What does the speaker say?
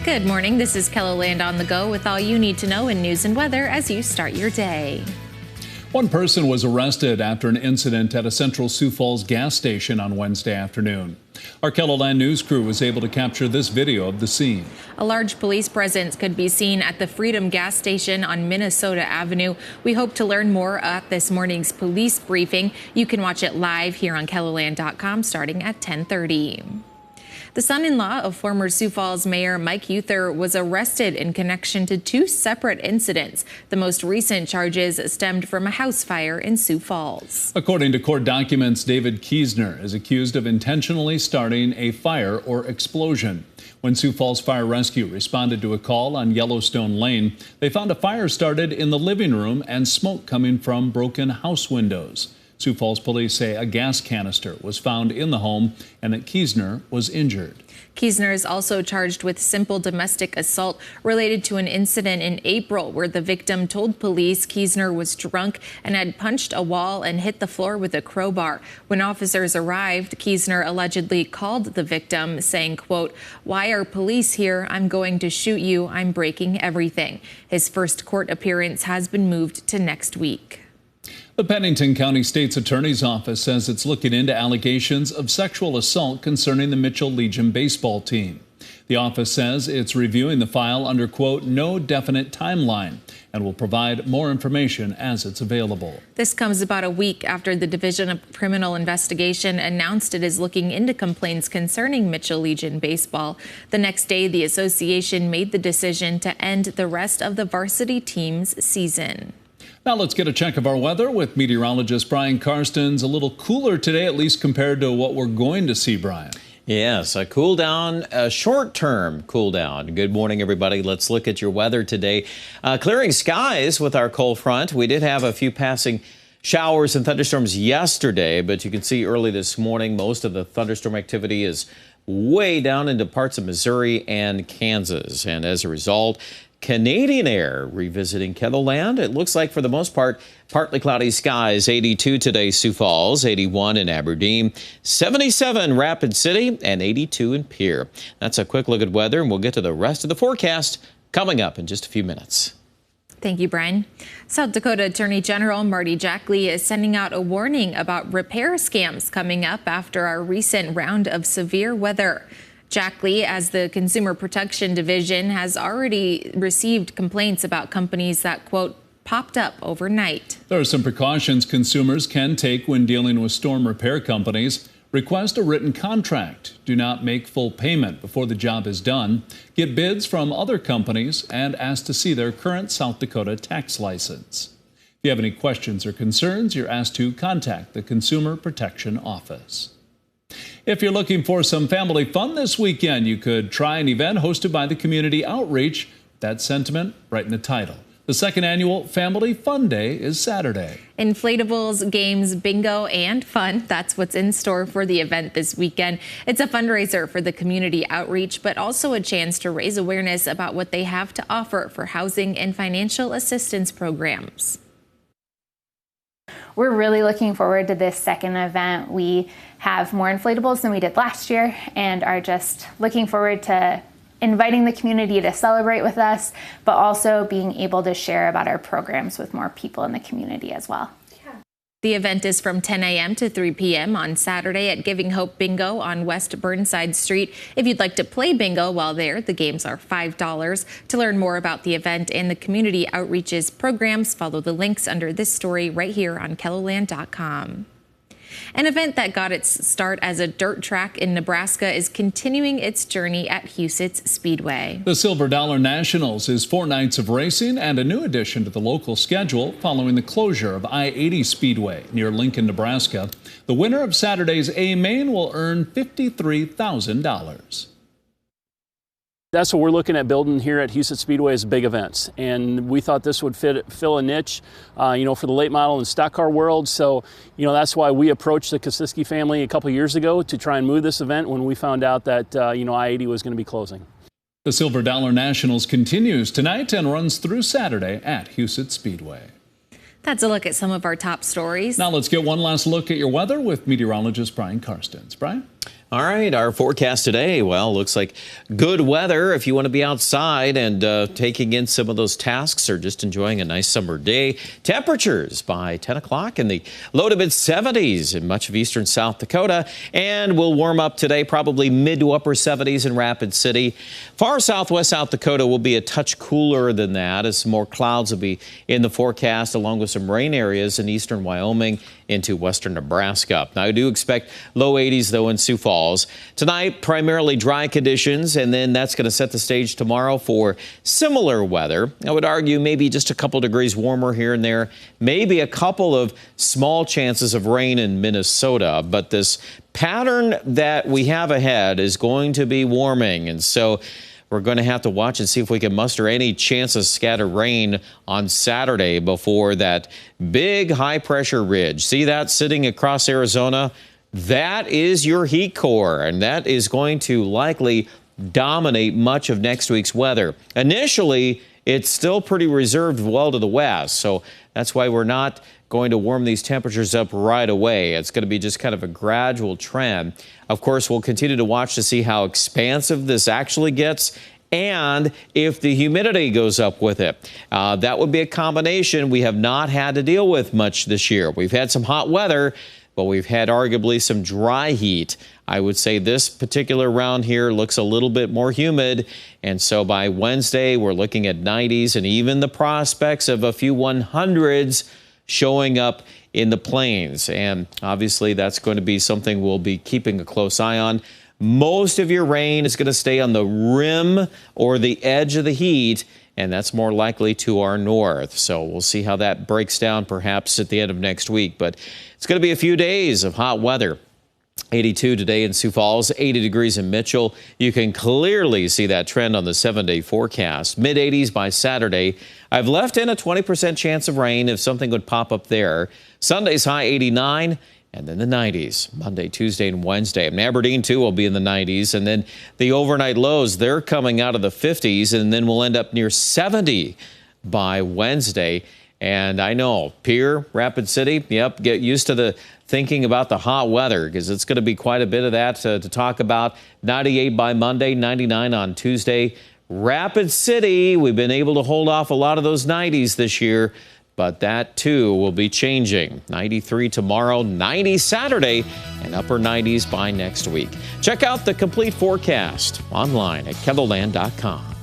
Good morning. This is KELOLAND on the go with all you need to know in news and weather as you start your day. One person was arrested after an incident at a Central Sioux Falls gas station on Wednesday afternoon. Our KELOLAND news crew was able to capture this video of the scene. A large police presence could be seen at the Freedom gas station on Minnesota Avenue. We hope to learn more at this morning's police briefing. You can watch it live here on KELOLAND.com starting at 10:30. The son-in-law of former Sioux Falls Mayor Mike Uther was arrested in connection to two separate incidents. The most recent charges stemmed from a house fire in Sioux Falls. According to court documents, David Kiesner is accused of intentionally starting a fire or explosion. When Sioux Falls Fire Rescue responded to a call on Yellowstone Lane, they found a fire started in the living room and smoke coming from broken house windows. Sioux Falls police say a gas canister was found in the home and that Kiesner was injured. Kiesner is also charged with simple domestic assault related to an incident in April where the victim told police Kiesner was drunk and had punched a wall and hit the floor with a crowbar. When officers arrived, Kiesner allegedly called the victim saying, quote, "Why are police here? I'm going to shoot you. I'm breaking everything." His first court appearance has been moved to next week. The Pennington County State's Attorney's Office says it's looking into allegations of sexual assault concerning the Mitchell Legion baseball team. The office says it's reviewing the file under, quote, "no definite timeline," and will provide more information as it's available. This comes about a week after the Division of Criminal Investigation announced it is looking into complaints concerning Mitchell Legion baseball. The next day, the association made the decision to end the rest of the varsity team's season. Now let's get a check of our weather with meteorologist Brian Karstens. A little cooler today, at least compared to what we're going to see, Brian. Yes, a cool down, a short-term cool down. Good morning, everybody. Let's look at your weather today. Clearing skies with our cold front. We did have a few passing showers and thunderstorms yesterday, but you can see early this morning most of the thunderstorm activity is way down into parts of Missouri and Kansas. And as a result, Canadian air revisiting KELOLAND. It looks like for the most part, partly cloudy skies. 82 today, Sioux Falls, 81 in Aberdeen, 77 Rapid City, and 82 in Pierre. That's a quick look at weather, and we'll get to the rest of the forecast coming up in just a few minutes. Thank you, Brian. South Dakota Attorney General Marty Jackley is sending out a warning about repair scams coming up after our recent round of severe weather. Jackley, as the Consumer Protection Division, has already received complaints about companies that, quote, popped up overnight. There are some precautions consumers can take when dealing with storm repair companies. Request a written contract. Do not make full payment before the job is done. Get bids from other companies and ask to see their current South Dakota tax license. If you have any questions or concerns, you're asked to contact the Consumer Protection Office. If you're looking for some family fun this weekend, you could try an event hosted by the Community Outreach. That sentiment right in the title. The second annual Family Fun Day is Saturday. Inflatables, games, bingo, and fun. That's what's in store for the event this weekend. It's a fundraiser for the Community Outreach, but also a chance to raise awareness about what they have to offer for housing and financial assistance programs. We're really looking forward to this second event. We have more inflatables than we did last year and are just looking forward to inviting the community to celebrate with us, but also being able to share about our programs with more people in the community as well. The event is from 10 a.m. to 3 p.m. on Saturday at Giving Hope Bingo on West Burnside Street. If you'd like to play bingo while there, the games are $5. To learn more about the event and the Community Outreach's programs, follow the links under this story right here on KELOLAND.com. An event that got its start as a dirt track in Nebraska is continuing its journey at Huset's Speedway. The Silver Dollar Nationals is 4 nights of racing and a new addition to the local schedule following the closure of I-80 Speedway near Lincoln, Nebraska. The winner of Saturday's A-Main will earn $53,000. That's what we're looking at building here at Huset Speedway is big events, and we thought this would fill a niche, for the late model and stock car world. So, that's why we approached the Kosiski family a couple years ago to try and move this event when we found out that I-80 was going to be closing. The Silver Dollar Nationals continues tonight and runs through Saturday at Huset Speedway. That's a look at some of our top stories. Now let's get one last look at your weather with meteorologist Brian Karstens. Brian? All right, our forecast today, well, looks like good weather if you want to be outside and taking in some of those tasks or just enjoying a nice summer day. Temperatures by 10 o'clock in the low to mid 70s in much of eastern South Dakota, and will warm up today, probably mid to upper 70s in Rapid City. Far southwest South Dakota will be a touch cooler than that, as more clouds will be in the forecast, along with some rain areas in eastern Wyoming into western Nebraska. Now, I do expect low 80s, though, in Sioux Falls. Tonight, primarily dry conditions, and then that's going to set the stage tomorrow for similar weather. I would argue maybe just a couple degrees warmer here and there, maybe a couple of small chances of rain in Minnesota, but this pattern that we have ahead is going to be warming, and so we're going to have to watch and see if we can muster any chance of scattered rain on Saturday before that big high-pressure ridge. See that sitting across Arizona? That is your heat core, and that is going to likely dominate much of next week's weather. Initially, it's still pretty reserved well to the west, so that's why we're not going to warm these temperatures up right away. It's going to be just kind of a gradual trend. Of course, we'll continue to watch to see how expansive this actually gets and if the humidity goes up with it. That would be a combination we have not had to deal with much this year. We've had some hot weather, but we've had arguably some dry heat. I would say this particular round here looks a little bit more humid, and so by Wednesday we're looking at 90s and even the prospects of a few 100s showing up in the plains. And obviously that's going to be something we'll be keeping a close eye on. Most of your rain is going to stay on the rim or the edge of the heat, and that's more likely to our north. So we'll see how that breaks down perhaps at the end of next week. But it's going to be a few days of hot weather. 82 today in Sioux Falls, 80 degrees in Mitchell. You can clearly see that trend on the 7-day forecast. Mid-80s by Saturday. I've left in a 20% chance of rain if something would pop up there. Sunday's high 89, and then the 90s. Monday, Tuesday, and Wednesday. And Aberdeen, too, will be in the 90s. And then the overnight lows, they're coming out of the 50s, and then we'll end up near 70 by Wednesday. And I know, Pierre, Rapid City, yep, get used to the thinking about the hot weather, because it's going to be quite a bit of that to talk about. 98 by Monday, 99 on Tuesday. Rapid City, we've been able to hold off a lot of those 90s this year, but that too will be changing. 93 tomorrow, 90 Saturday, and upper 90s by next week. Check out the complete forecast online at KENDLELAND.com.